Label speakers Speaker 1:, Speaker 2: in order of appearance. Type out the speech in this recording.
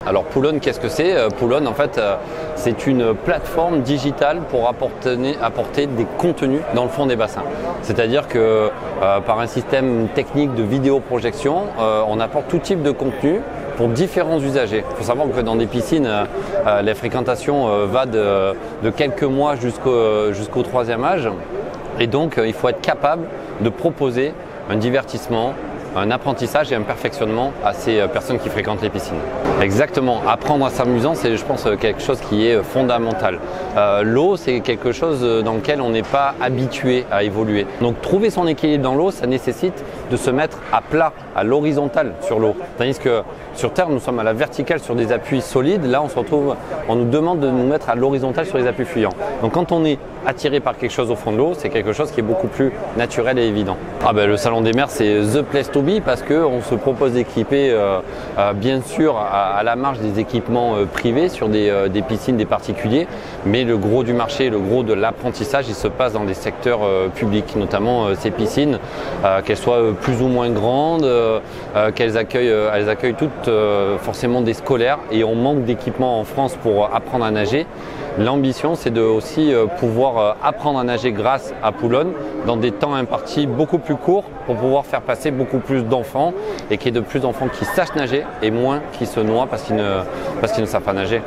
Speaker 1: Alors Poulon, qu'est-ce que c'est? Poulon, en fait, c'est une plateforme digitale pour apporter des contenus dans le fond des bassins. C'est-à-dire que par un système technique de vidéoprojection, on apporte tout type de contenu pour différents usagers. Il faut savoir que dans des piscines, la fréquentation va de quelques mois jusqu'au troisième âge. Et donc, il faut être capable de proposer un divertissement, un apprentissage et un perfectionnement à ces personnes qui fréquentent les piscines. Exactement, apprendre à s'amusant, c'est je pense quelque chose qui est fondamental. L'eau, c'est quelque chose dans lequel on n'est pas habitué à évoluer. Donc trouver son équilibre dans l'eau, ça nécessite de se mettre à plat, à l'horizontale sur l'eau. Tandis que sur terre, nous sommes à la verticale sur des appuis solides. Là, on nous demande de nous mettre à l'horizontale sur les appuis fuyants. Donc quand on est attiré par quelque chose au fond de l'eau, c'est quelque chose qui est beaucoup plus naturel et évident. Le Salon des Mers, c'est the place to be parce qu'on se propose d'équiper bien sûr à la marge des équipements privés sur des piscines des particuliers, mais le gros du marché, le gros de l'apprentissage, il se passe dans des secteurs publics, notamment ces piscines, qu'elles soient plus ou moins grandes, elles accueillent toutes forcément des scolaires et on manque d'équipements en France pour apprendre à nager. L'ambition, c'est de aussi pouvoir apprendre à nager grâce à Poulon dans des temps impartis beaucoup plus courts pour pouvoir faire passer beaucoup plus d'enfants et qu'il y ait de plus d'enfants qui sachent nager et moins qui se noient parce qu'ils ne savent pas nager.